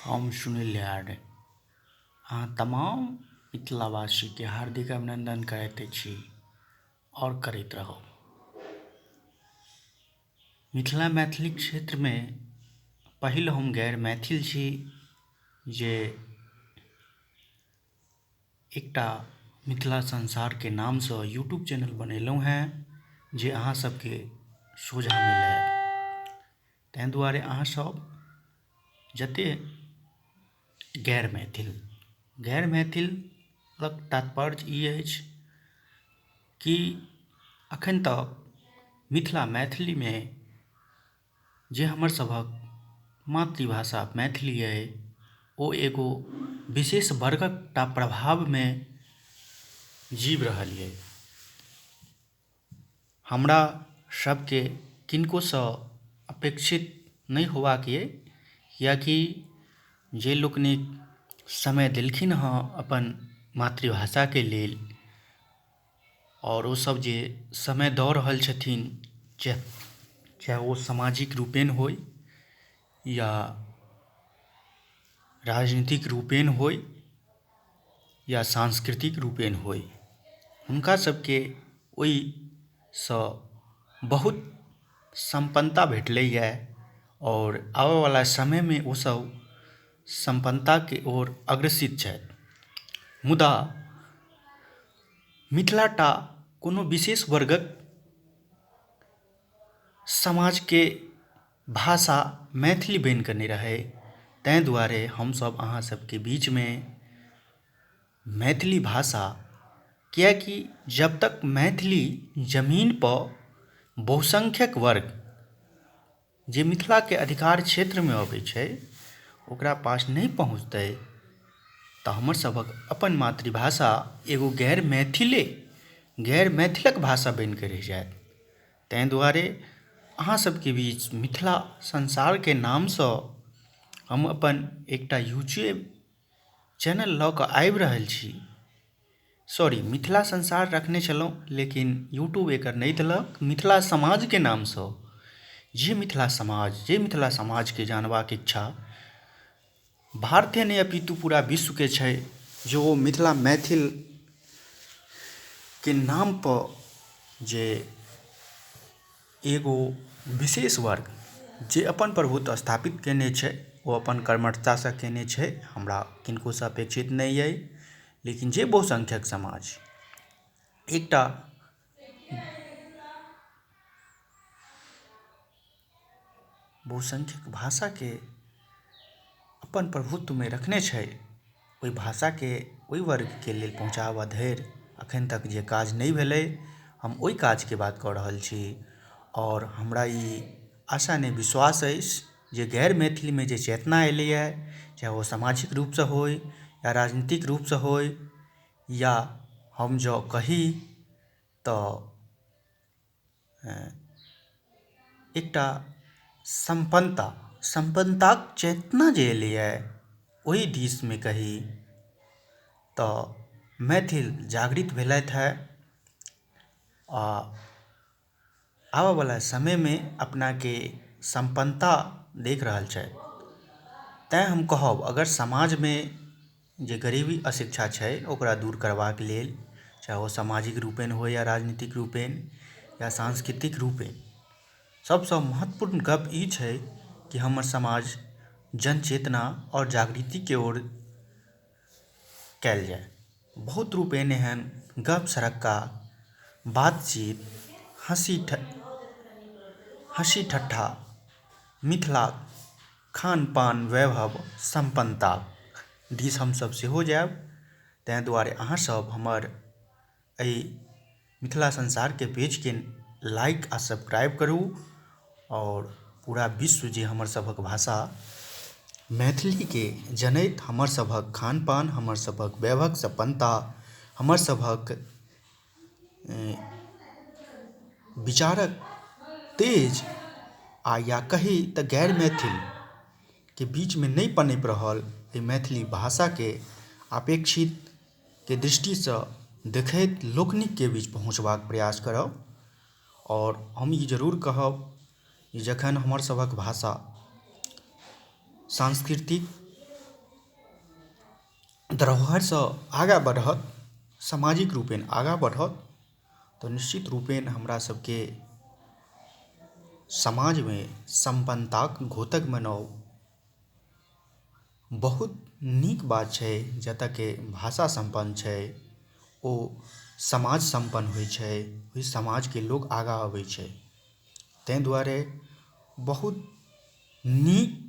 हम सुनील यार्ड अहाँ तमाम मिथिलावासीके हार्दिक अभिनंदन करैत छी और करैत रहू। मिथिला मैथिली क्षेत्रमे पहिल हम गैर मैथिल छी जे एकटा मिथिला संसारके नामसँ यूट्यूब चैनल बनेलहुँ हेँ जे अहाँ सबके सोझाँमे लायब। ताहि दुआरे अहाँ सब जते गैर मैथिलक तात्पर्य ई अछि कि अखन तक मिथिला मैथिलीमे जे हमर सभक मातृभाषा मैथिली अइ ओ एगो विशेष वर्गक टा प्रभावमे जीव रहल अइ। हमरा सबके किनकोसँ अपेक्षित नहि होबाक अइ, किएकि जे लोकनिक समय देलखिन हँ अपन मातृभाषाके लेल और ओ सब जे समय दऽ रहल छथिन, चाहे ओ सामाजिक रूपेण होय या राजनीतिक रूपेण होय या सांस्कृतिक रूपेण होय, हुनका सबके ओहिसँ बहुत सम्पन्नता भेटलैए और आबयवला समयमे ओसब सम्पन्नताके ओर अग्रसित छथि। मुदा मिथिला टा कोनो विशेष वर्गक समाजके भाषा मैथिली बनि कऽ नहि रहै, ताहि दुआरे हमसब अहाँ सबके बीचमे मैथिली भाषा, किएकि जब तक मैथिली जमीन पर बहुसंख्यक वर्ग जे मिथिलाके अधिकार क्षेत्रमे अबै छै ओकरा पास नहि पहुँचतै तऽ हमर सभक अपन मातृभाषा एगो गैर मैथिलक भाषा बनि कऽ रहि जायत। ताहि दुआरे अहाँ सबके बीच मिथिला संसारके नामसँ हम अपन एकटा यूट्यूब चैनल लऽ कऽ आबि रहल छी। मिथिला संसार रखने छलहुँ लेकिन यूट्यूब एकर नहि देलक। मिथिला समाजके नामसँ जे मिथिला समाजके जानबाक इच्छा भारते नहि अपितु पूरा विश्वके छै, जे ओ मिथिला मैथिलके नाम पर जे एगो विशेष वर्ग जे अपन प्रभुत्व स्थापित केने छै ओ अपन कर्मठतासँ केने छै, हमरा किनकोसँ अपेक्षित नहि अइ। लेकिन जे बहुसंख्यक समाज एकटा बहुसंख्यक भाषाके अपन प्रभुत्वमे रखने छै, ओहि भाषाके ओहि वर्गके लेल पहुँचाबऽ धरि अखन तक जे काज नहि भेलै, हम ओहि काजके बात कऽ रहल छी। और हमरा ई आशा नहि विश्वास अछि जे गैर मैथिलीमे जे चेतना एलैए, चाहे ओ सामाजिक रूपसँ होय या राजनीतिक रूपसँ होय, या हम जँ कही तऽ एकटा सम्पन्नताक चेतना जे एलैए ओहि दिसमे कही तऽ मैथिल जागृत भेलथि हेँ आ आबयवला समयमे अपनाके सम्पन्नता देख रहल छथि। तैँ हम कहब, अगर समाजमे जे गरीबी अशिक्षा छै ओकरा दूर करबाक लेल, चाहे ओ सामाजिक रूपेण होय या राजनीतिक रूपेण या सांस्कृतिक रूपेण, सबसँ महत्वपूर्ण गप ई छै कि हमर समाज जनचेतना और जागृतिके ओर कयल जाय। बहुत रूपेण एहन गप सरक्का बातचीत, हँसी ठट्ठा, मिथिलाक खान पान, वैभव, सम्पन्नता दिस हमसब सेहो जायब। ताहि दुआरे अहाँसब हमर एहि मिथिला संसारके पेजके लाइक आ सब्सक्राइब करू और पूरा विश्व जे हमर सभक भाषा मैथिलीके जनैत, हमर सभक खान पान, हमर सभक वैभव सम्पन्नता, हमर सभक विचारक तेज आ या कही तऽ गैर मैथिलके बीचमे नहि पनपि रहल एहि मैथिली भाषाके अपेक्षितके दृष्टिसँ देखैत लोकनिकके बीच पहुँचबाक प्रयास करब। और हम ई जरूर कहब, जखन हमर सभक भाषा सांस्कृतिक धरोहरसँ आगाँ बढ़त, सामाजिक रूपेण आगाँ बढ़त, तऽ निश्चित रूपेण हमरा सबके समाजमे सम्पन्नताक घोतक बनाउ बहुत नीक बात छै। जतयके भाषा सम्पन्न छै ओ समाज सम्पन्न होइ छै, ओहि समाजके लोक आगाँ अबै छै। ताहि दुआरे बहुत नीक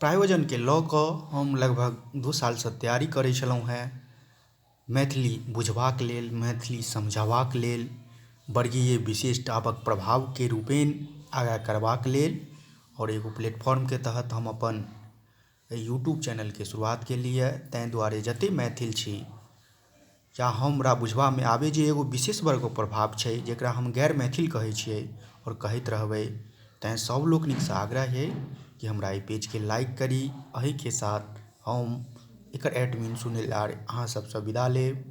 प्रायोजनके लऽ कऽ हम लगभग 2 सालसँ तैयारी करै छलहुँ हेँ, मैथिली बुझबाक लेल, मैथिली समझबाक लेल, वर्गीय विशेषतावक प्रभावके रूपेण आगाँ करबाक लेल। आओर एगो प्लेटफॉर्मके तहत हम अपन यूट्यूब चैनलके शुरुआत केलिए। ताहि दुआरे जतेक मैथिल छी या हमरा बुझबामे आबै जे एगो विशेष वर्गके प्रभाव छै जकरा हम गैर मैथिल कहै छिए आओर कहैत रहबै, तेँ सब लोकनिकसँ आग्रह अइ कि हमरा एहि पेजके लाइक करी। एहिके साथ हम एकर एडमिन सुनील आर्य अहाँ सबसँ विदा लेब।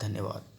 धन्यवाद।